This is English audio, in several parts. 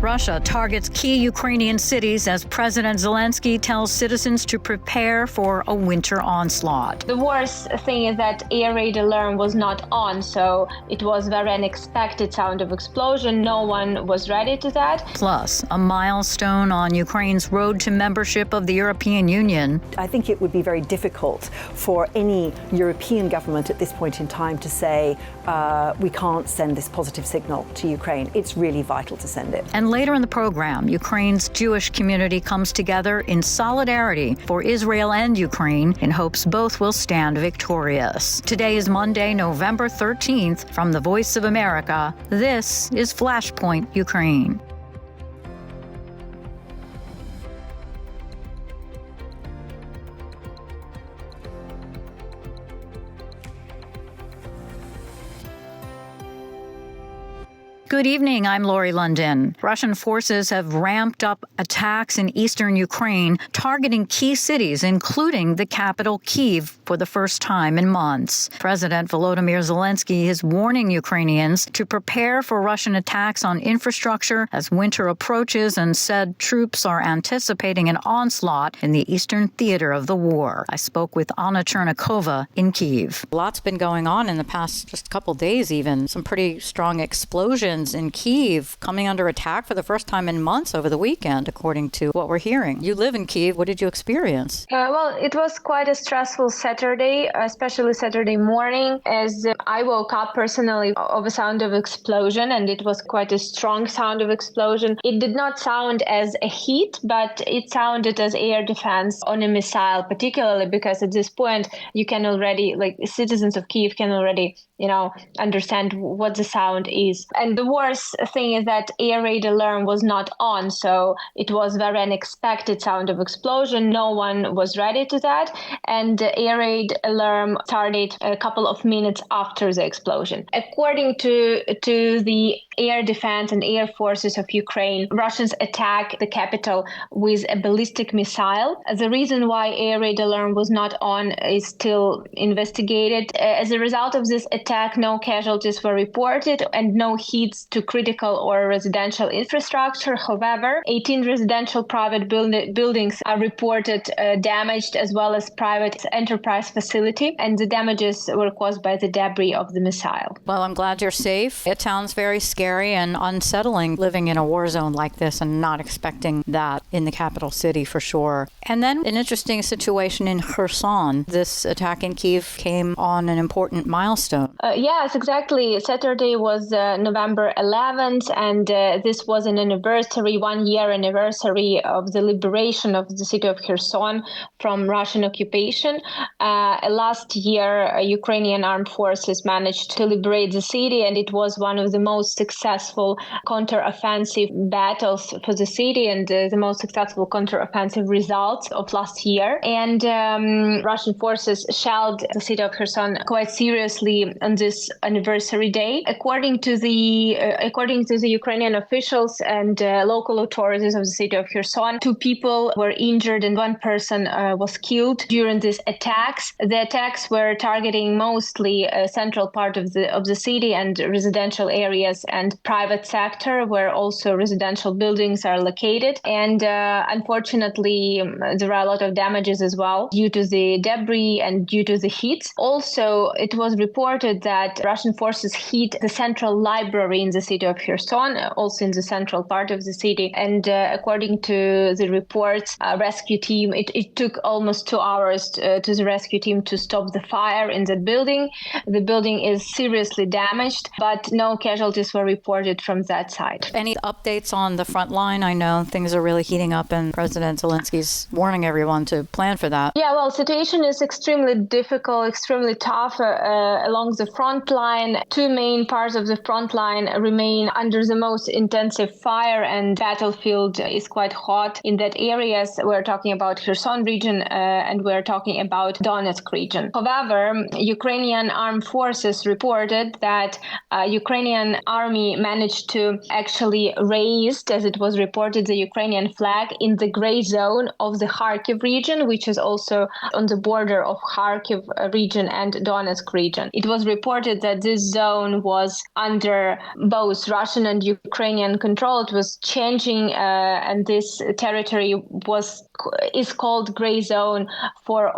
Russia targets key Ukrainian cities as President Zelensky tells citizens to prepare for a winter onslaught. The worst thing is that air raid alarm was not on, so it was very unexpected sound of explosion. No one was ready to that. Plus, a milestone on Ukraine's road to membership of the European Union. I think it would be very difficult for any European government at this point in time to say, we can't send this positive signal to Ukraine. It's really vital to send it. And later in the program, Ukraine's Jewish community comes together in solidarity for Israel and Ukraine in hopes both will stand victorious. Today is Monday, November 13th. From the Voice of America, this is Flashpoint Ukraine. Good evening, I'm Lori London. Russian forces have ramped up attacks in eastern Ukraine, targeting key cities, including the capital Kyiv, for the first time in months. President Volodymyr Zelensky is warning Ukrainians to prepare for Russian attacks on infrastructure as winter approaches and said troops are anticipating an onslaught in the eastern theater of the war. I spoke with Anna Chernikova in Kyiv. A lot's been going on in the past just couple days even. Some pretty strong explosions in Kyiv coming under attack for the first time in months over the weekend, according to what we're hearing. You live in Kyiv. What did you experience? Well, it was quite a stressful Saturday, especially Saturday morning, as I woke up personally of a sound of explosion, and it was quite a strong sound of explosion. It did not sound as a hit, but it sounded as air defense on a missile, particularly because at this point you can already, citizens of Kyiv can already, understand what the sound is. And the worst thing is that air raid alarm was not on, so it was very unexpected sound of explosion. No one was ready to that, and the air raid alarm started a couple of minutes after the explosion. According to the air defense and air forces of Ukraine, Russians attacked the capital with a ballistic missile. The reason why air raid alarm was not on is still investigated. As a result of this attack, no casualties were reported and no hits to critical or residential infrastructure. However, 18 residential private buildings are reported damaged, as well as private enterprise facility, and the damages were caused by the debris of the missile. Well, I'm glad you're safe. It sounds very scary and unsettling living in a war zone like this and not expecting that in the capital city for sure. And then an interesting situation in Kherson. This attack in Kyiv came on an important milestone. Yes, exactly. Saturday was November 11th, and this was an anniversary, 1-year anniversary of the liberation of the city of Kherson from Russian occupation. Last year, Ukrainian armed forces managed to liberate the city, and it was one of the most successful counter-offensive battles for the city and the most successful counter-offensive results of last year. And Russian forces shelled the city of Kherson quite seriously on this anniversary day. According to the Ukrainian officials and local authorities of the city of Kherson, 2 people were injured and 1 person was killed during these attacks. The attacks were targeting mostly a central part of the city and residential areas and private sector, where also residential buildings are located. And unfortunately, there are a lot of damages as well due to the debris and due to the heat. Also, it was reported that Russian forces hit the central library in the city of Kherson, also in the central part of the city. And according to the reports, rescue team, it took almost 2 hours to the rescue team to stop the fire in the building. The building is seriously damaged, but no casualties were reported from that side. Any updates on the front line? I know things are really heating up and President Zelensky's warning everyone to plan for that. Yeah, well, situation is extremely difficult, extremely tough along the front line. 2 main parts of the front line remain under the most intensive fire, and battlefield is quite hot in that areas. We're talking about Kherson region and we're talking about Donetsk region. However, Ukrainian armed forces reported that Ukrainian army managed to actually raise, as it was reported, the Ukrainian flag in the gray zone of the Kharkiv region, which is also on the border of Kharkiv region and Donetsk region. It was reported that this zone was under both Russian and Ukrainian control. It was changing, and this territory is called gray zone for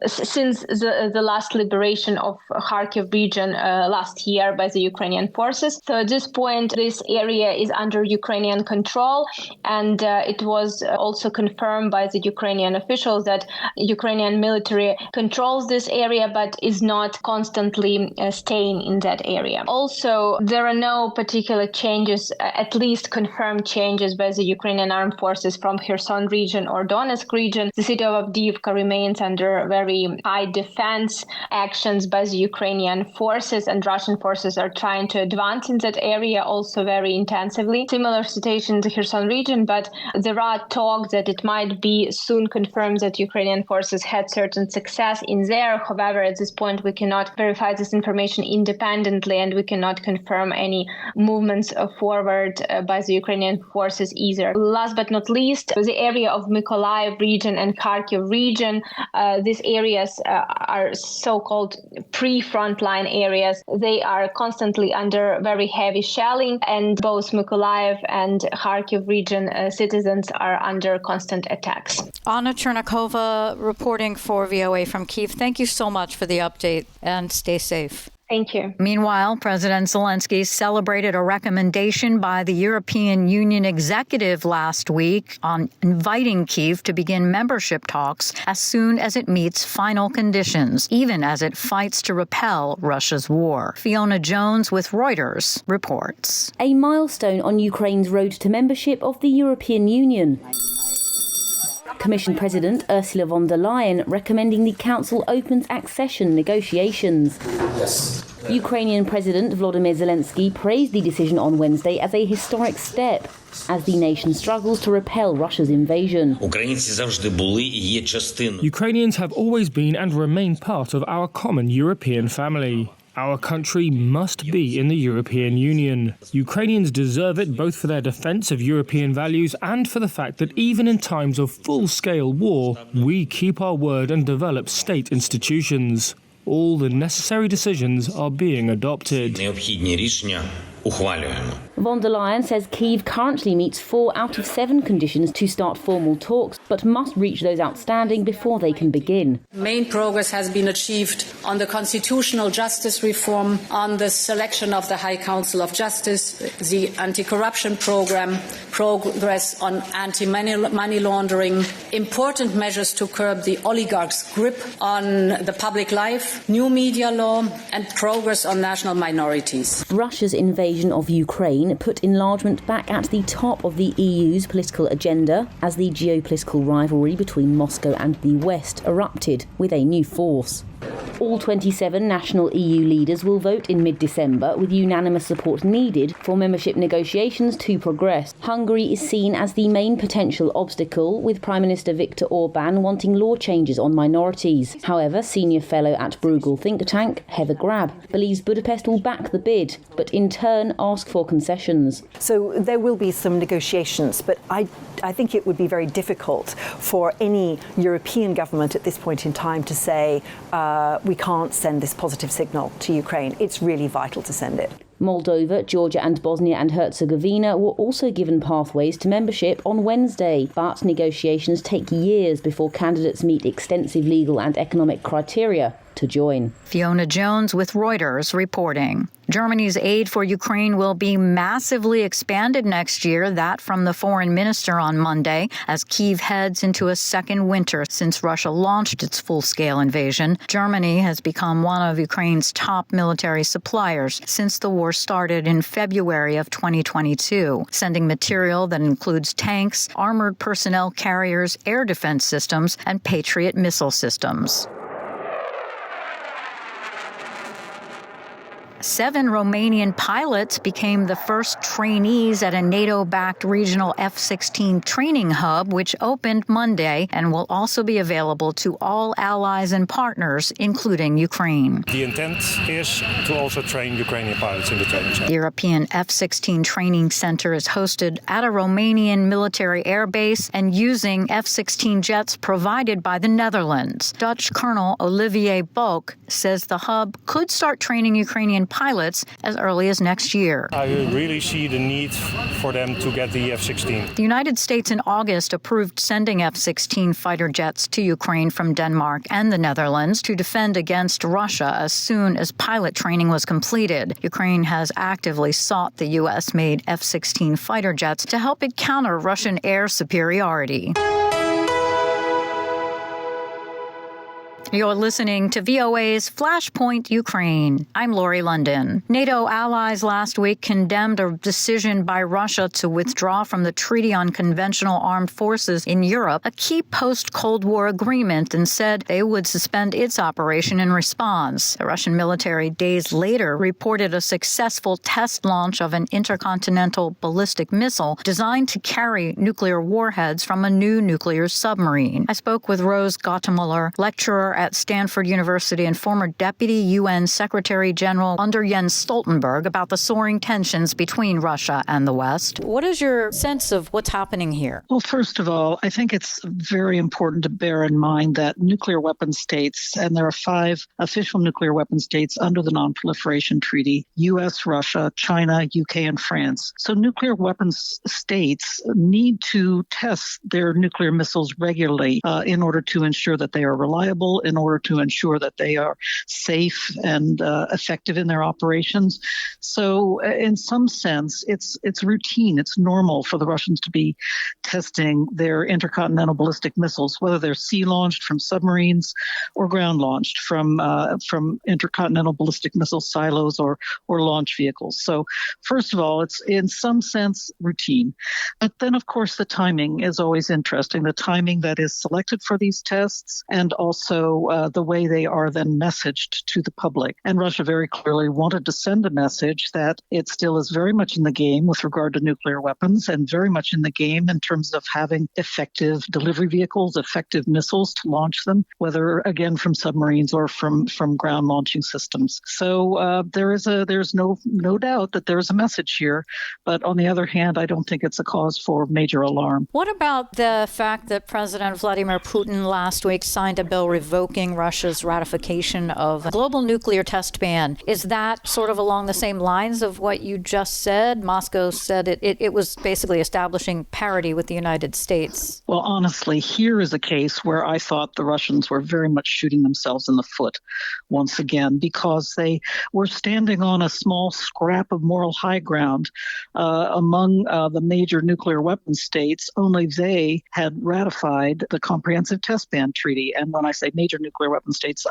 since the last liberation of Kharkiv region last year by the Ukrainian forces. So at this point, this area is under Ukrainian control, and it was also confirmed by the Ukrainian officials that Ukrainian military controls this area but is not constantly staying in that area. Also, there are no particular changes, at least confirmed changes by the Ukrainian armed forces from Kherson region or Donetsk region. The city of Avdiivka remains under very high defense actions by the Ukrainian forces, and Russian forces are trying to advance in that area also very intensively. Similar situation in the Kherson region, but there are talks that it might be soon confirmed that Ukrainian forces had certain success in there. However, at this point, we cannot verify this information independently, and we cannot confirm any movements forward by the Ukrainian forces either. Last but not least, the area of Mykolaiv region and Kharkiv region, these areas are so-called pre-frontline areas. They are constantly under very heavy shelling, and both Mykolaiv and Kharkiv region citizens are under constant attacks. Anna Chernakova reporting for VOA from Kyiv. Thank you so much for the update, and stay safe. Thank you. Meanwhile, President Zelensky celebrated a recommendation by the European Union executive last week on inviting Kyiv to begin membership talks as soon as it meets final conditions, even as it fights to repel Russia's war. Fiona Jones with Reuters reports. A milestone on Ukraine's road to membership of the European Union. Commission President Ursula von der Leyen recommending the Council opens accession negotiations. Yes. Ukrainian President Volodymyr Zelensky praised the decision on Wednesday as a historic step as the nation struggles to repel Russia's invasion. Ukrainians have always been and remain part of our common European family. Our country must be in the European Union. Ukrainians deserve it both for their defence of European values and for the fact that even in times of full-scale war, we keep our word and develop state institutions. All the necessary decisions are being adopted. Von der Leyen says Kyiv currently meets 4 out of 7 conditions to start formal talks, but must reach those outstanding before they can begin. Main progress has been achieved on the constitutional justice reform, on the selection of the High Council of Justice, the anti-corruption program, progress on anti-money laundering, important measures to curb the oligarchs' grip on the public life, new media law, and progress on national minorities. Russia's invasion of Ukraine put enlargement back at the top of the EU's political agenda as the geopolitical rivalry between Moscow and the West erupted with a new force. All 27 national EU leaders will vote in mid-December with unanimous support needed for membership negotiations to progress. Hungary is seen as the main potential obstacle, with Prime Minister Viktor Orban wanting law changes on minorities. However, senior fellow at Bruegel think tank Heather Grab believes Budapest will back the bid, but in turn ask for concessions. So there will be some negotiations, but I think it would be very difficult for any European government at this point in time to say we can't send this positive signal to Ukraine. It's really vital to send it. Moldova, Georgia and Bosnia and Herzegovina were also given pathways to membership on Wednesday, but negotiations take years before candidates meet extensive legal and economic criteria to join. Fiona Jones with Reuters reporting. Germany's aid for Ukraine will be massively expanded next year, that from the foreign minister on Monday, as Kyiv heads into a second winter since Russia launched its full-scale invasion. Germany has become one of Ukraine's top military suppliers since the war started in February of 2022, sending material that includes tanks, armored personnel carriers, air defense systems, and Patriot missile systems. 7 Romanian pilots became the first trainees at a NATO-backed regional F-16 training hub, which opened Monday and will also be available to all allies and partners, including Ukraine. The intent is to also train Ukrainian pilots in the training center. The European F-16 training center is hosted at a Romanian military air base and using F-16 jets provided by the Netherlands. Dutch Colonel Olivier Boek says the hub could start training Ukrainian pilots as early as next year. I really see the need for them to get the F-16. The United States in August approved sending F-16 fighter jets to Ukraine from Denmark and the Netherlands to defend against Russia as soon as pilot training was completed. Ukraine has actively sought the U.S.-made F-16 fighter jets to help it counter Russian air superiority. You're listening to VOA's Flashpoint Ukraine. I'm Lori London. NATO allies last week condemned a decision by Russia to withdraw from the Treaty on Conventional Armed Forces in Europe, a key post-Cold War agreement, and said they would suspend its operation in response. The Russian military days later reported a successful test launch of an intercontinental ballistic missile designed to carry nuclear warheads from a new nuclear submarine. I spoke with Rose Gottemuller, lecturer at Stanford University and former Deputy UN Secretary General under Jens Stoltenberg, about the soaring tensions between Russia and the West. What is your sense of what's happening here? Well, first of all, I think it's very important to bear in mind that nuclear weapon states, and there are 5 official nuclear weapon states under the Non-Proliferation Treaty, U.S., Russia, China, UK, and France. So nuclear weapons states need to test their nuclear missiles regularly in order to ensure that they are reliable, in order to ensure that they are safe and effective in their operations. So in some sense, it's routine. It's normal for the Russians to be testing their intercontinental ballistic missiles, whether they're sea-launched from submarines or ground-launched from intercontinental ballistic missile silos or launch vehicles. So first of all, it's in some sense routine. But then, of course, the timing is always interesting, the timing that is selected for these tests, and also the way they are then messaged to the public. And Russia very clearly wanted to send a message that it still is very much in the game with regard to nuclear weapons, and very much in the game in terms of having effective delivery vehicles, effective missiles to launch them, whether, again, from submarines or from ground launching systems. So there's no doubt that there's a message here. But on the other hand, I don't think it's a cause for major alarm. What about the fact that President Vladimir Putin last week signed a bill revoking Russia's ratification of a global nuclear test ban? Is that sort of along the same lines of what you just said? Moscow said it was basically establishing parity with the United States. Well, honestly, here is a case where I thought the Russians were very much shooting themselves in the foot once again, because they were standing on a small scrap of moral high ground among the major nuclear weapon states. Only they had ratified the Comprehensive Test Ban Treaty. And when I say major nuclear weapon states,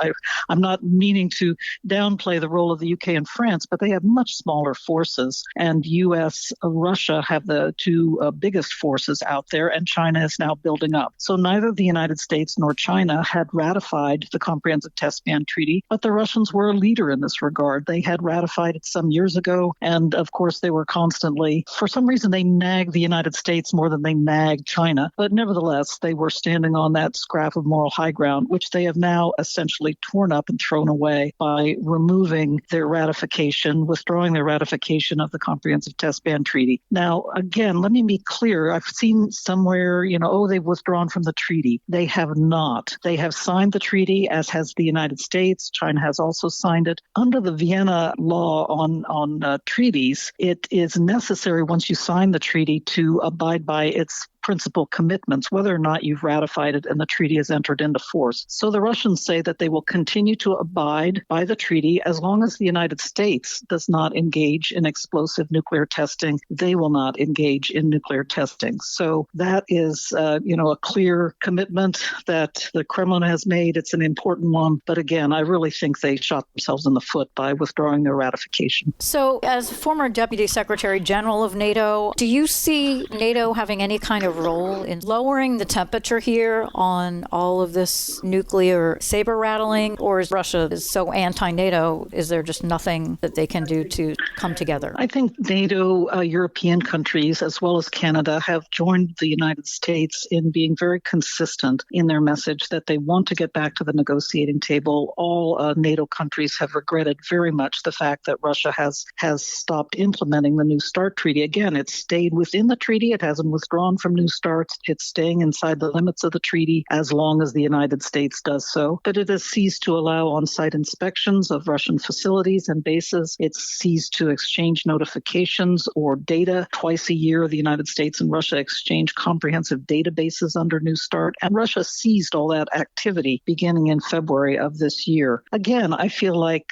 I'm not meaning to downplay the role of the UK and France, but they have much smaller forces. And US, Russia have the 2 biggest forces out there, and China is now building up. So neither the United States nor China had ratified the Comprehensive Test Ban Treaty, but the Russians were a leader in this regard. They had ratified it some years ago, and of course they were constantly, for some reason, they nagged the United States more than they nagged China. But nevertheless, they were standing on that scrap of moral high ground, which they have now essentially torn up and thrown away by removing their ratification, withdrawing their ratification of the Comprehensive Test Ban Treaty. Now, again, let me be clear. I've seen somewhere, they've withdrawn from the treaty. They have not. They have signed the treaty, as has the United States. China has also signed it. Under the Vienna law on treaties, it is necessary once you sign the treaty to abide by its principal commitments, whether or not you've ratified it and the treaty has entered into force. So the Russians say that they will continue to abide by the treaty as long as the United States does not engage in explosive nuclear testing. They will not engage in nuclear testing. So that is, a clear commitment that the Kremlin has made. It's an important one. But again, I really think they shot themselves in the foot by withdrawing their ratification. So as former Deputy Secretary General of NATO, do you see NATO having any kind of role in lowering the temperature here on all of this nuclear saber rattling? Or is Russia so anti-NATO, is there just nothing that they can do to come together? I think NATO, European countries, as well as Canada, have joined the United States in being very consistent in their message that they want to get back to the negotiating table. All NATO countries have regretted very much the fact that Russia has stopped implementing the New START treaty. Again, it's stayed within the treaty. It hasn't withdrawn from New START. It's staying inside the limits of the treaty as long as the United States does so. But it has ceased to allow on-site inspections of Russian facilities and bases. It's ceased to exchange notifications or data. Twice a year, the United States and Russia exchange comprehensive databases under New START, and Russia seized all that activity beginning in February of this year. Again, I feel like,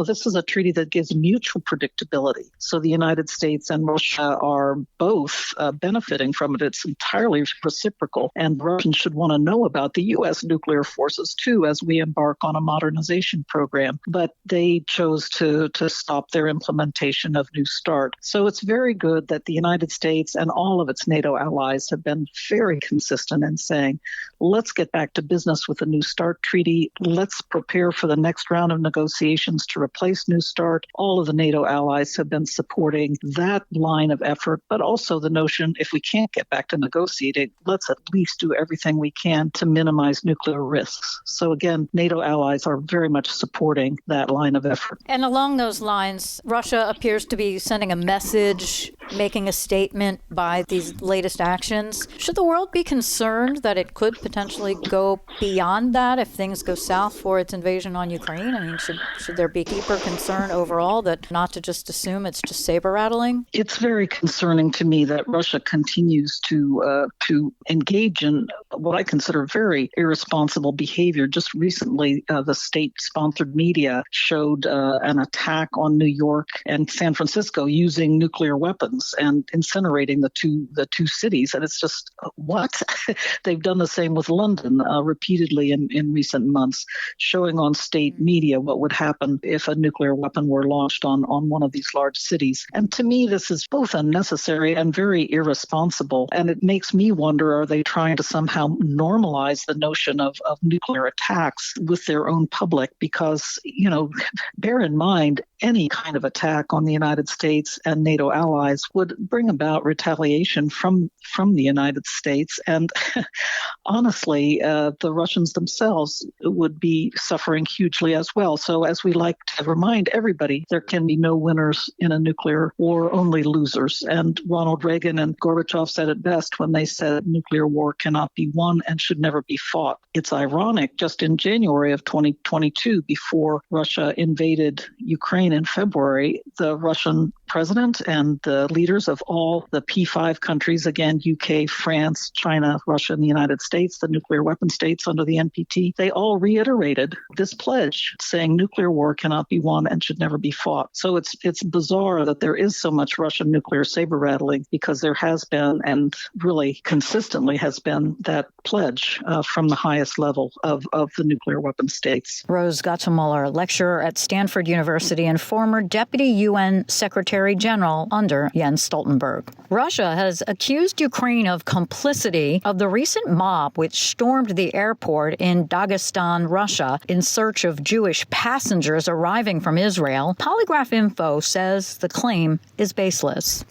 this is a treaty that gives mutual predictability. So the United States and Russia are both benefiting from it. It's entirely reciprocal, and Russians should want to know about the U.S. nuclear forces, too, as we embark on a modernization program. But they chose to stop their implementation of New START. So it's very good that the United States and all of its NATO allies have been very consistent in saying, let's get back to business with the New START treaty. Let's prepare for the next round of negotiations to replace New START. All of the NATO allies have been supporting that line of effort, but also the notion, if we can't get back to negotiating, let's at least do everything we can to minimize nuclear risks. So again, NATO allies are very much supporting that line of effort. And along those lines, Russia appears to be sending a message, making a statement by these latest actions. Should the world be concerned that it could potentially go beyond that if things go south for its invasion on Ukraine? I mean, should there be deeper concern overall that not to just assume it's just saber rattling? It's very concerning to me that Russia continues to engage in what I consider very irresponsible behavior. Just recently, the state-sponsored media showed an attack on New York and San Francisco using nuclear weapons and incinerating the two cities. And it's just, what? They've done the same with London repeatedly in recent months, showing on state media what would happen if a nuclear weapon were launched on one of these large cities. And to me, this is both unnecessary and very irresponsible. And it makes me wonder, are they trying to somehow normalize the notion of nuclear attacks with their own public? Because, bear in mind, any kind of attack on the United States and NATO allies would bring about retaliation from the United States. And honestly, the Russians themselves would be suffering hugely as well. So as we like to remind everybody, there can be no winners in a nuclear war, only losers. And Ronald Reagan and Gorbachev said it best when they said nuclear war cannot be won and should never be fought. It's ironic, just in January of 2022, before Russia invaded Ukraine in February, the Russian president and the leaders of all the P5 countries, again, UK, France, China, Russia, and the United States, the nuclear weapon states under the NPT, they all reiterated this pledge saying nuclear war cannot be won and should never be fought. So it's bizarre that there is so much Russian nuclear saber rattling, because there has been, and really consistently has been, that pledge from the highest level of the nuclear weapon states. Rose Gottemoeller, lecturer at Stanford University and former Deputy UN Secretary General under Jens Stoltenberg. Russia has accused Ukraine of complicity of the recent mob which stormed the airport in Dagestan, Russia, in search of Jewish passengers arriving from Israel. Polygraph Info says the claim is baseless.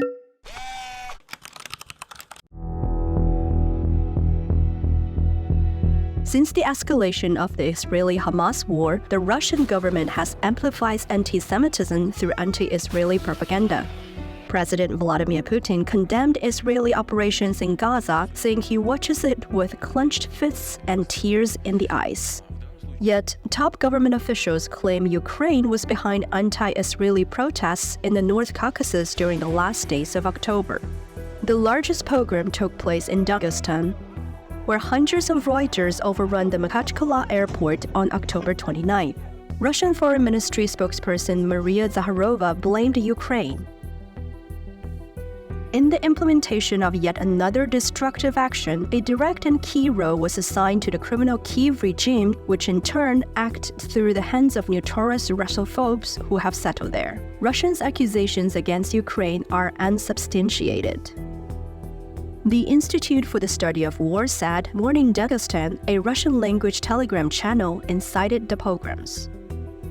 Since the escalation of the Israeli-Hamas war, the Russian government has amplified anti-Semitism through anti-Israeli propaganda. President Vladimir Putin condemned Israeli operations in Gaza, saying he watches it with clenched fists and tears in the eyes. Yet, top government officials claim Ukraine was behind anti-Israeli protests in the North Caucasus during the last days of October. The largest pogrom took place in Dagestan, where hundreds of rioters overran the Makhachkala airport on October 29. Russian Foreign Ministry spokesperson Maria Zakharova blamed Ukraine. In the implementation of yet another destructive action, a direct and key role was assigned to the criminal Kyiv regime, which in turn acted through the hands of notorious Russophobes who have settled there. Russia's accusations against Ukraine are unsubstantiated. The Institute for the Study of War said Morning Dagestan, a Russian-language telegram channel, incited the pogroms.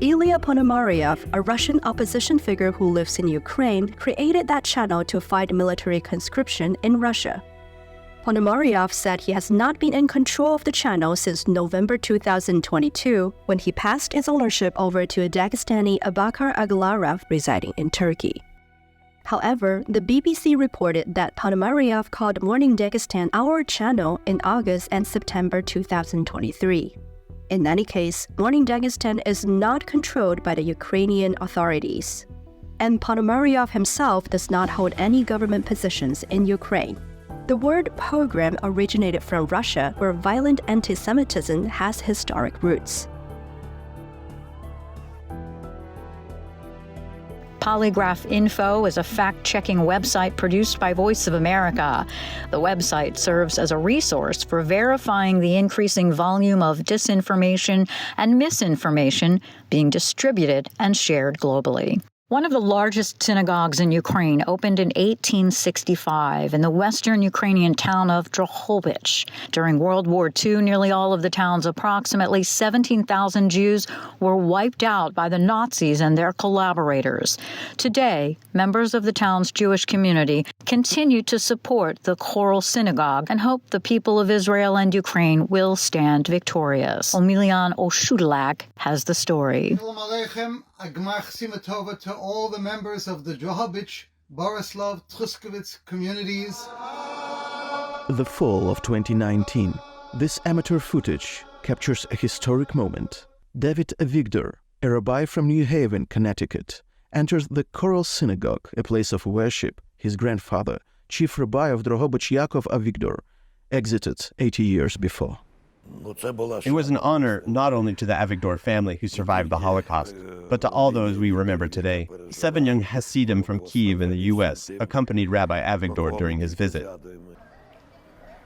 Ilya Ponomaryov, a Russian opposition figure who lives in Ukraine, created that channel to fight military conscription in Russia. Ponomaryov said he has not been in control of the channel since November 2022, when he passed its ownership over to a Dagestani Abakar Agalarov residing in Turkey. However, the BBC reported that Ponomaryov called Morning Dagestan our channel in August and September 2023. In any case, Morning Dagestan is not controlled by the Ukrainian authorities. And Ponomaryov himself does not hold any government positions in Ukraine. The word pogrom originated from Russia, where violent anti-Semitism has historic roots. Polygraph Info is a fact-checking website produced by Voice of America. The website serves as a resource for verifying the increasing volume of disinformation and misinformation being distributed and shared globally. One of the largest synagogues in Ukraine opened in 1865 in the western Ukrainian town of Drohobych. During World War II, nearly all of the town's approximately 17,000 Jews were wiped out by the Nazis and their collaborators. Today, members of the town's Jewish community continue to support the Choral Synagogue and hope the people of Israel and Ukraine will stand victorious. Omilian Oshudlak has the story. To all the members of the Drohobych, Borislav, Truskowitz communities. The fall of 2019. This amateur footage captures a historic moment. David Avigdor, a rabbi from New Haven, Connecticut, enters the Choral Synagogue, a place of worship his grandfather, chief rabbi of Drohobych Yaakov Avigdor, exited 80 years before. It was an honor not only to the Avigdor family who survived the Holocaust, but to all those we remember today. 7 young Hasidim from Kyiv in the U.S. accompanied Rabbi Avigdor during his visit.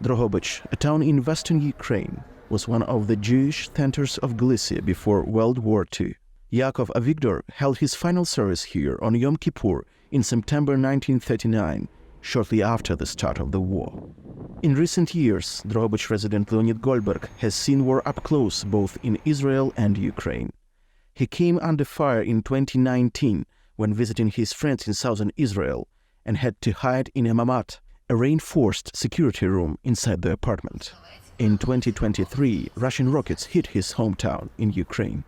Drohobych, a town in western Ukraine, was one of the Jewish centers of Galicia before World War II. Yaakov Avigdor held his final service here on Yom Kippur in September 1939, shortly after the start of the war. In recent years, Drohobych resident Leonid Goldberg has seen war up close both in Israel and Ukraine. He came under fire in 2019 when visiting his friends in southern Israel and had to hide in a mamad, a reinforced security room inside the apartment. In 2023, Russian rockets hit his hometown in Ukraine.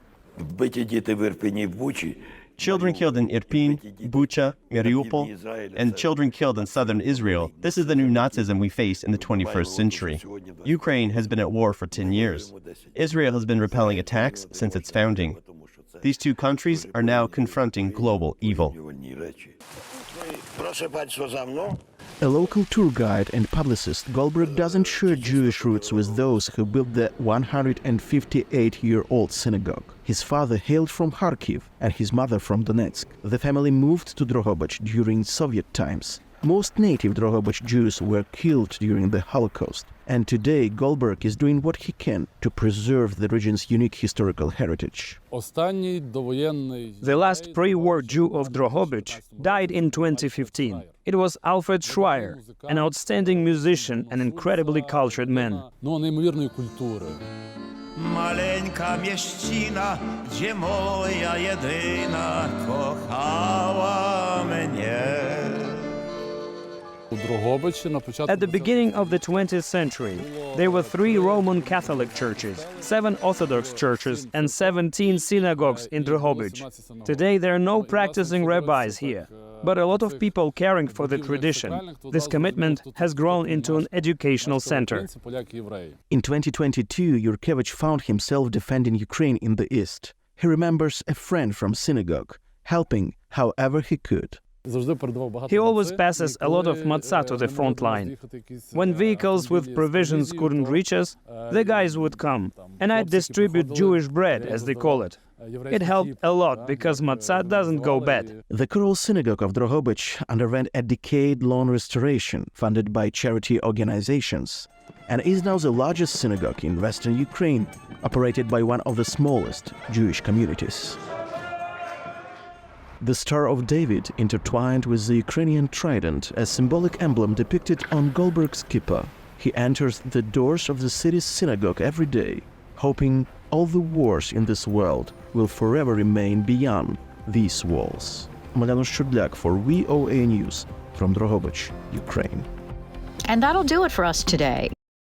Children killed in Irpin, Bucha, Mariupol, and children killed in southern Israel. This is the new Nazism we face in the 21st century. Ukraine has been at war for 10 years. Israel has been repelling attacks since its founding. These two countries are now confronting global evil. A local tour guide and publicist, Goldberg doesn't share Jewish roots with those who built the 158-year-old synagogue. His father hailed from Kharkiv and his mother from Donetsk. The family moved to Drohobych during Soviet times. Most native Drohobych Jews were killed during the Holocaust, and today Goldberg is doing what he can to preserve the region's unique historical heritage. The last pre-war Jew of Drohobych died in 2015. It was Alfred Schreier, an outstanding musician and incredibly cultured man. Маленька міщина, gdzie moja jedyna kochała mnie. At the beginning of the 20th century, there were 3 Roman Catholic churches, 7 Orthodox churches, and 17 synagogues in Drohobych. Today, there are no practicing rabbis here, but a lot of people caring for the tradition. This commitment has grown into an educational center. In 2022, Yurkevich found himself defending Ukraine in the East. He remembers a friend from synagogue, helping however he could. He always passes a lot of matzah to the front line. When vehicles with provisions couldn't reach us, the guys would come, and I'd distribute Jewish bread, as they call it. It helped a lot because matzah doesn't go bad. The Choral Synagogue of Drohobych underwent a decade-long restoration funded by charity organizations and is now the largest synagogue in western Ukraine, operated by one of the smallest Jewish communities. The Star of David intertwined with the Ukrainian trident, a symbolic emblem depicted on Goldberg's kippah. He enters the doors of the city's synagogue every day, hoping all the wars in this world will forever remain beyond these walls. Omilian Oshudlak for VOA News from Drohobych, Ukraine. And that'll do it for us today.